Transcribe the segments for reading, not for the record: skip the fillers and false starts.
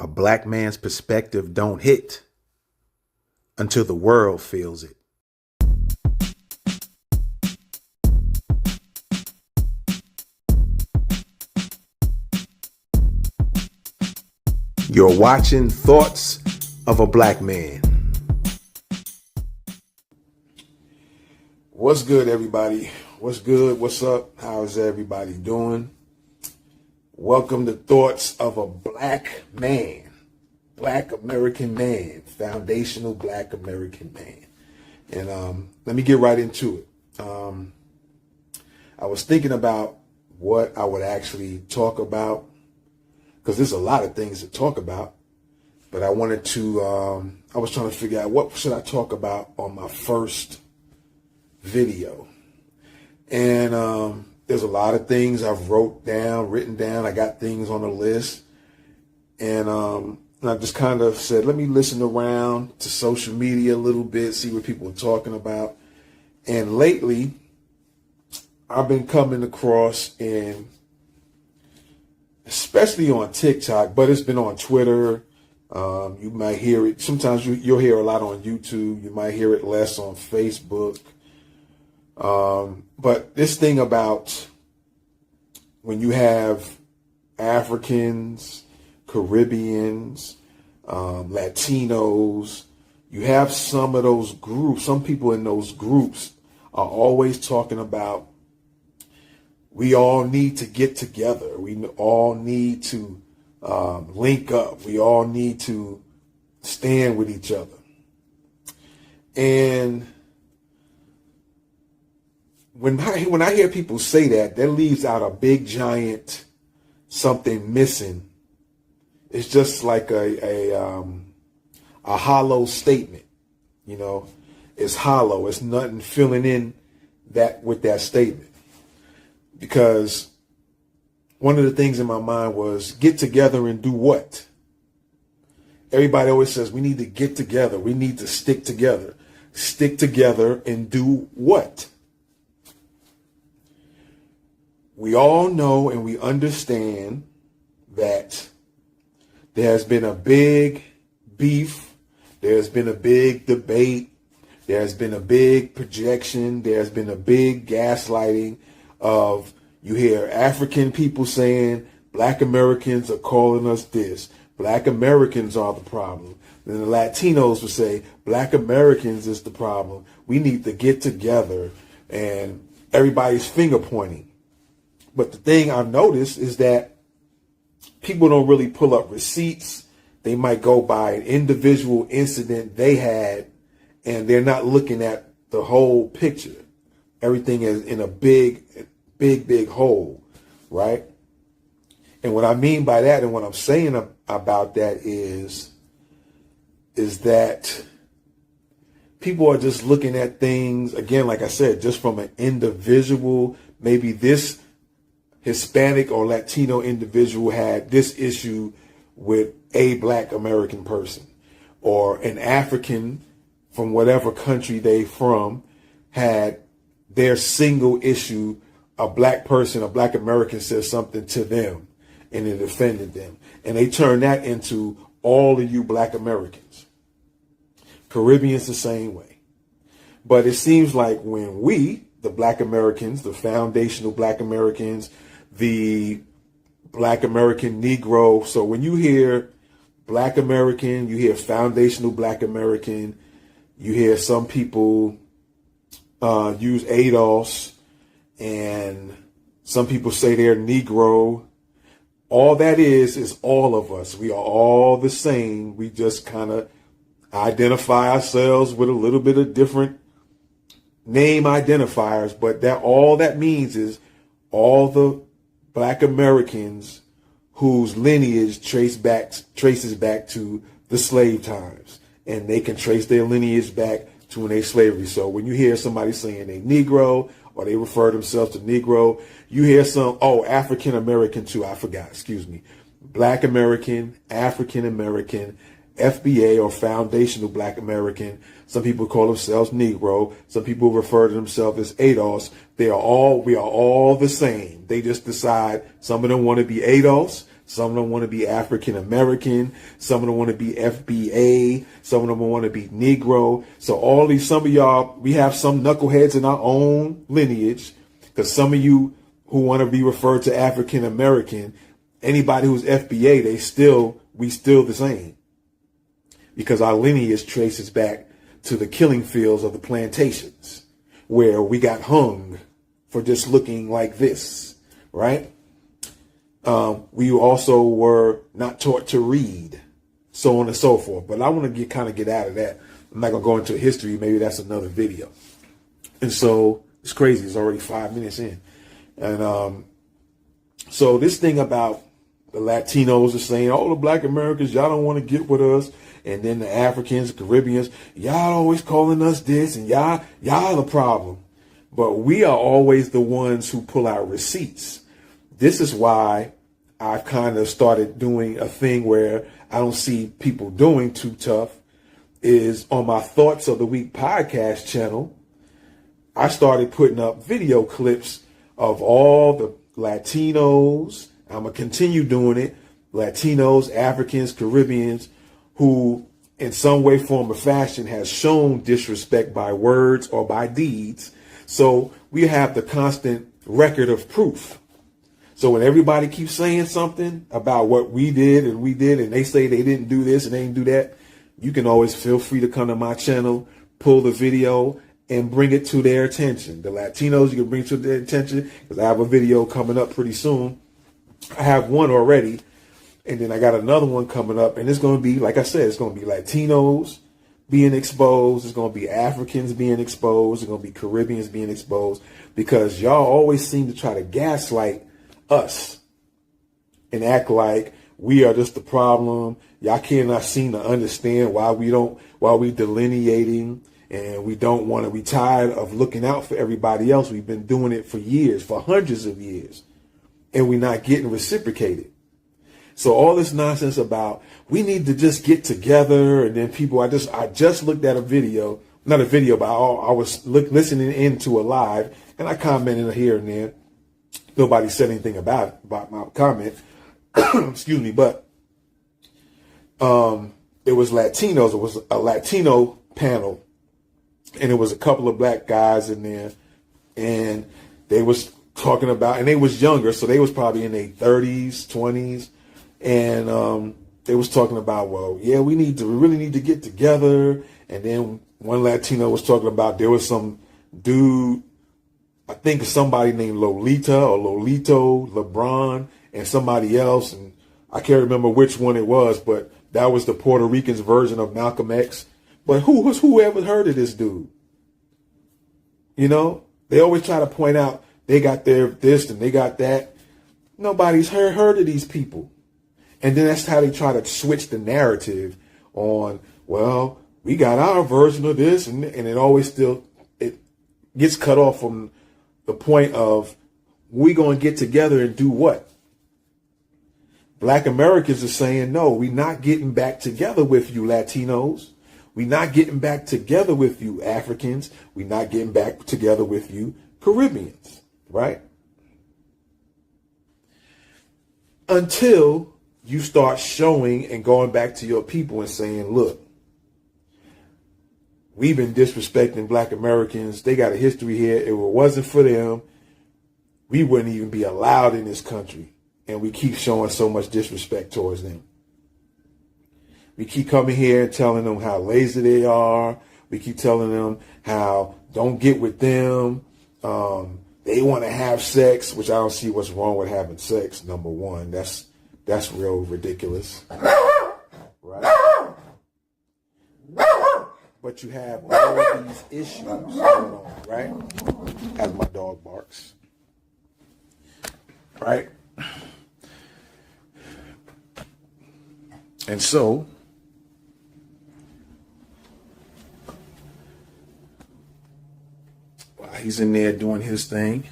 A black man's perspective don't hit until the world feels it. You're watching Thoughts of a Black Man. What's good, everybody? What's good? What's up? How is everybody doing? Welcome to Thoughts of a Black Man. Black American man. Foundational Black American man. And let me get right into it. I was thinking about what I would actually talk about, because there's a lot of things to talk about, but I wanted to, I was trying to figure out what should I talk about on my first video. And there's a lot of things I've written down. I got things on the list. And I just kind of said, let me listen around to social media a little bit, see what people are talking about. And lately, I've been coming across, and especially on TikTok, but it's been on Twitter. You might hear it. Sometimes you'll hear a lot on YouTube. You might hear it less on Facebook. But this thing about when you have Africans, Carribeans, Latinos, you have some of those groups, some people in those groups are always talking about, we all need to get together. We all need to link up. We all need to stand with each other. And when I hear people say that, that leaves out a big giant something missing. It's just like a hollow statement. You know, it's hollow. It's nothing filling in that with that statement. Because one of the things in my mind was, get together and do what? Everybody always says we need to get together. We need to stick together. Stick together and do what? We all know and we understand that there has been a big beef. There's been a big debate. There's been a big projection. There's been a big gaslighting of, you hear African people saying Black Americans are calling us this. Black Americans are the problem. Then the Latinos will say Black Americans is the problem. We need to get together, and everybody's finger pointing. But the thing I've noticed is that people don't really pull up receipts. They might go by an individual incident they had, and they're not looking at the whole picture. Everything is in a big whole, right? And what I mean by that, and what I'm saying about that is that people are just looking at things, again, like I said, just from an individual. Maybe this Hispanic or Latino individual had this issue with a Black American person, or an African from whatever country they from had their single issue. A Black person, a Black American says something to them and it offended them. And they turn that into all of you Black Americans. Caribbeans the same way. But it seems like when we, the Black Americans, the foundational Black Americans, the Black American Negro. So when you hear Black American, you hear foundational Black American, you hear some people use ADOS, and some people say they're Negro. All that is all of us. We are all the same. We just kind of identify ourselves with a little bit of different name identifiers, but that all that means is all the Black Americans whose lineage traces back to the slave times, and they can trace their lineage back to when they slavery. So when you hear somebody saying they Negro, or they refer themselves to Negro, you hear some, African American too, I forgot, excuse me. Black American, African American, FBA or foundational Black American. Some people call themselves Negro. Some people refer to themselves as ADOS. We are all the same. They just decide some of them want to be ADOS. Some of them want to be African American. Some of them want to be FBA. Some of them want to be Negro. So some of y'all, we have some knuckleheads in our own lineage, because some of you who want to be referred to African American, anybody who's FBA, we still the same, because our lineage traces back to the killing fields of the plantations, where we got hung for just looking like this, right? We also were not taught to read, so on and so forth. But I want to get out of that. I'm not going to go into history. Maybe that's another video. And so it's crazy. It's already 5 minutes in. And so this thing about the Latinos are saying, oh, the Black Americans, y'all don't want to get with us. And then the Africans, Caribbeans, y'all always calling us this, and y'all the problem. But we are always the ones who pull out receipts. This is why I've kind of started doing a thing where I don't see people doing too tough, is on my Thoughts of the Week podcast channel. I started putting up video clips of all the Latinos. I'm going to continue doing it. Latinos, Africans, Caribbeans, who in some way, form, or fashion has shown disrespect by words or by deeds. So we have the constant record of proof. So when everybody keeps saying something about what we did, and they say they didn't do this and they didn't do that, you can always feel free to come to my channel, pull the video, and bring it to their attention. The Latinos, you can bring to their attention, because I have a video coming up pretty soon. I have one already, and then I got another one coming up, and it's going to be, like I said, it's going to be Latinos being exposed. It's going to be Africans being exposed. It's going to be Caribbeans being exposed, because y'all always seem to try to gaslight us and act like we are just the problem. Y'all cannot seem to understand why we delineating, and we don't want to. We tired of looking out for everybody else. We've been doing it for years, for hundreds of years, and we're not getting reciprocated. So all this nonsense about we need to just get together, and then people, I just looked at a video, not a video, but I was listening into a live, and I commented here and there. Nobody said anything about my comment. Excuse me, but it was Latinos. It was a Latino panel, and it was a couple of black guys in there, and they was talking about, and they was younger, so they was probably in their 30s, 20s, and they was talking about, well, yeah, we really need to get together. And then one Latino was talking about, there was some dude, I think somebody named Lolita or Lolito, LeBron, and somebody else, and I can't remember which one it was, but that was the Puerto Rican's version of Malcolm X. But who ever heard of this dude? You know, they always try to point out they got their this and they got that. Nobody's heard of these people. And then that's how they try to switch the narrative on, well, we got our version of this, and it always still, it gets cut off from the point of, we going to get together and do what? Black Americans are saying, no, we're not getting back together with you, Latinos. We're not getting back together with you, Africans. We're not getting back together with you, Caribbeans, right? Until you start showing and going back to your people and saying, look, we've been disrespecting Black Americans. They got a history here. If it wasn't for them, we wouldn't even be allowed in this country. And we keep showing so much disrespect towards them. We keep coming here and telling them how lazy they are. We keep telling them how don't get with them. They want to have sex, which I don't see what's wrong with having sex. Number one, that's real ridiculous, right? But you have all these issues going on, right? As my dog barks, right? And so, while he's in there doing his thing,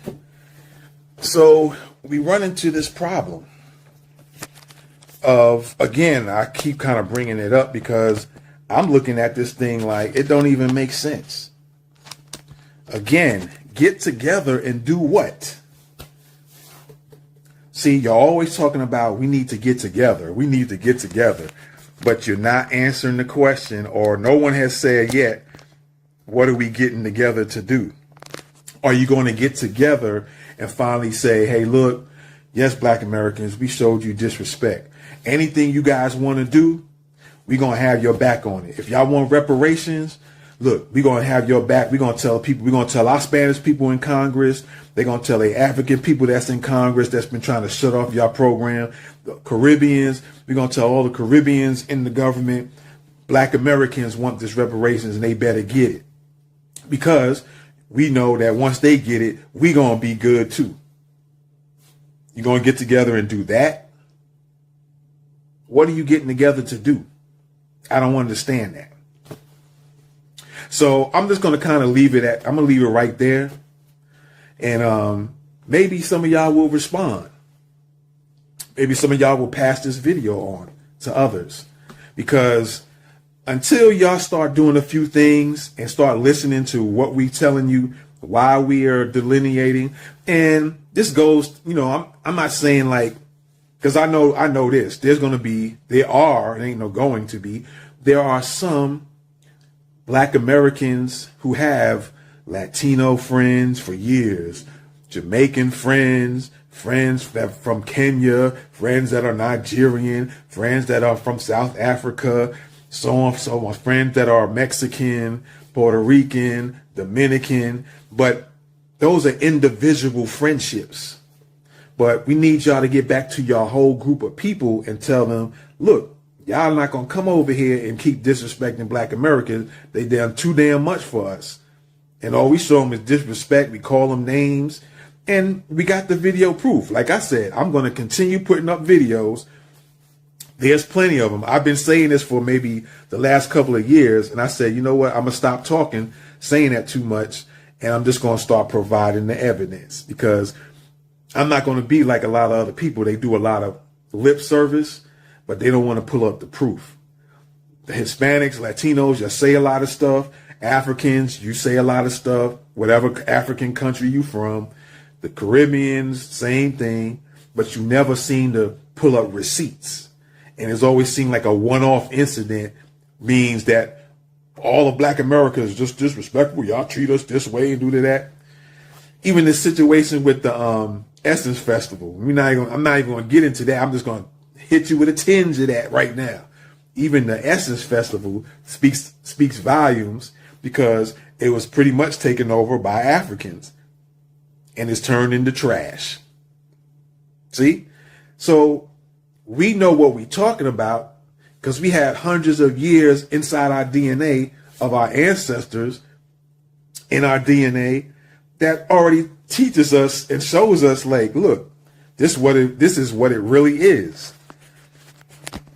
so we run into this problem of, again, I keep kind of bringing it up because I'm looking at this thing like it don't even make sense. Again, get together and do what? See, you're always talking about we need to get together. We need to get together. But you're not answering the question, or no one has said yet, what are we getting together to do? Are you going to get together and finally say, hey, look, yes, Black Americans, we showed you disrespect. Anything you guys want to do, we're going to have your back on it. If y'all want reparations, look, we're going to have your back. We're going to tell people, we're going to tell our Spanish people in Congress. They're going to tell the African people that's in Congress that's been trying to shut off y'all program. The Caribbeans, we're going to tell all the Caribbeans in the government, Black Americans want this reparations and they better get it. Because we know that once they get it, we're going to be good too. You're going to get together and do that? What are you getting together to do? I don't understand that. So I'm just going to kind of leave it at, I'm going to leave it right there. And maybe some of y'all will respond. Maybe some of y'all will pass this video on to others. Because until y'all start doing a few things and start listening to what we telling you, why we are delineating, and this goes, you know, I'm not saying like, because I know this, there are some Black Americans who have Latino friends for years, Jamaican friends, friends that from Kenya, friends that are Nigerian, friends that are from South Africa, so on, friends that are Mexican, Puerto Rican, Dominican, but those are individual friendships. But we need y'all to get back to your whole group of people and tell them, look, y'all not going to come over here and keep disrespecting Black Americans. They done too damn much for us. And all we show them is disrespect. We call them names. And we got the video proof. Like I said, I'm going to continue putting up videos. There's plenty of them. I've been saying this for maybe the last couple of years. And I said, you know what? I'm going to stop saying that too much. And I'm just going to start providing the evidence, because I'm not going to be like a lot of other people. They do a lot of lip service, but they don't want to pull up the proof. The Hispanics, Latinos, you say a lot of stuff. Africans, you say a lot of stuff, whatever African country you from. The Caribbeans, same thing, but you never seem to pull up receipts. And it's always seemed like a one-off incident means that all of Black America is just disrespectful. Y'all treat us this way and do that. Even this situation with the Essence Festival, I'm not even going to get into that. I'm just going to hit you with a tinge of that right now. Even the Essence Festival speaks volumes, because it was pretty much taken over by Africans and it's turned into trash. See? So we know what we're talking about, because we had hundreds of years inside our DNA of our ancestors in our DNA that already teaches us and shows us, like, look, this is what it really is.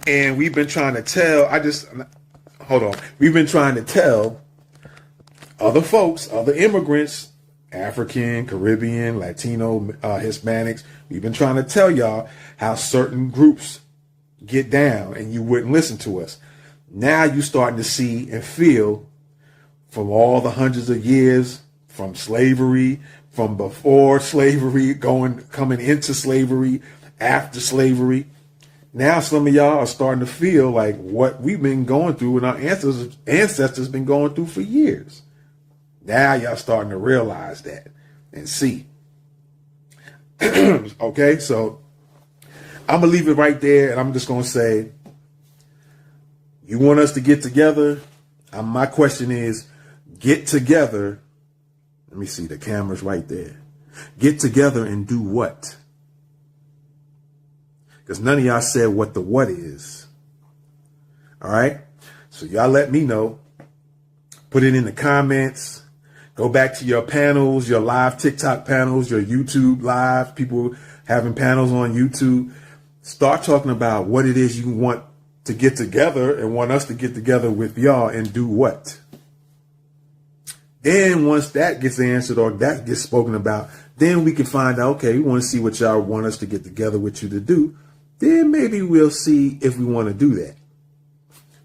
And we've been trying to tell, we've been trying to tell other folks, other immigrants, African, Caribbean, Latino, Hispanics, we've been trying to tell y'all how certain groups get down, and you wouldn't listen to us. Now you're starting to see and feel, from all the hundreds of years, from slavery, from before slavery, coming into slavery, after slavery. Now some of y'all are starting to feel like what we've been going through and our ancestors been going through for years. Now y'all starting to realize that and see. Okay, so I'm going to leave it right there, and I'm just going to say, you want us to get together? My question is, get together. Let me see, the camera's right there. Get together and do what? Because none of y'all said what the what is. All right? So y'all let me know. Put it in the comments. Go back to your panels, your live TikTok panels, your YouTube live, people having panels on YouTube. Start talking about what it is you want to get together and want us to get together with y'all and do what. Then once that gets answered or that gets spoken about, then we can find out, okay, we want to see what y'all want us to get together with you to do. Then maybe we'll see if we want to do that.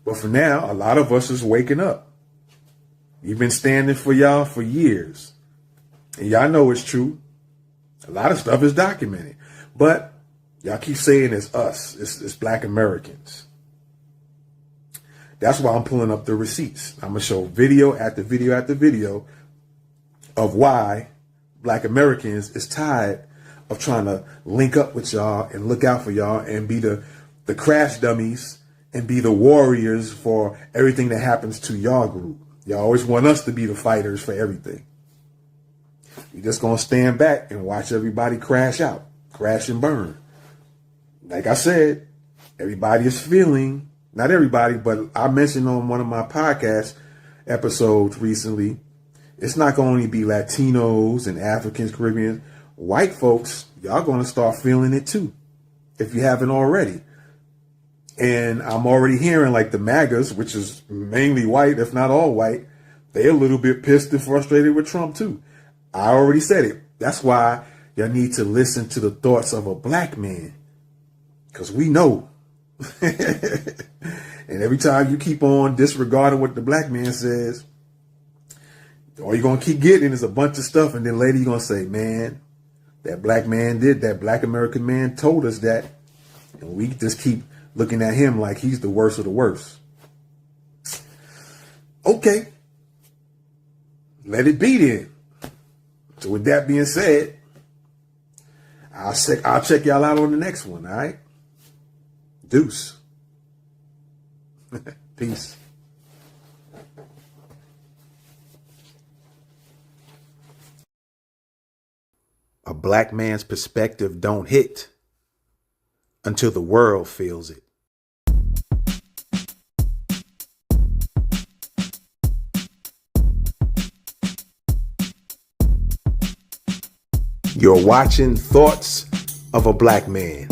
But for now, a lot of us is waking up. We've been standing for y'all for years. And y'all know it's true. A lot of stuff is documented. But Y'all keep saying it's us. It's black Americans. That's why I'm pulling up the receipts. I'm going to show video after video after video of why black Americans is tired of trying to link up with y'all and look out for y'all and be the crash dummies and be the warriors for everything that happens to y'all group. Y'all always want us to be the fighters for everything. You're just going to stand back and watch everybody crash out, crash and burn. Like I said, everybody is feeling, not everybody, but I mentioned on one of my podcast episodes recently, it's not going to only be Latinos and Africans, Caribbeans, white folks, y'all going to start feeling it too, if you haven't already. And I'm already hearing like the MAGAs, which is mainly white, if not all white, they're a little bit pissed and frustrated with Trump too. I already said it. That's why y'all need to listen to the thoughts of a black man. Because we know. And every time you keep on disregarding what the black man says, all you're going to keep getting is a bunch of stuff. And then later you're going to say, man, that black man did, that black American man told us that. And we just keep looking at him like he's the worst of the worst. Okay. Let it be then. So with that being said, I'll check y'all out on the next one, all right? Deuce. Peace. A black man's perspective don't hit until the world feels it. You're watching Thoughts of a Black Man.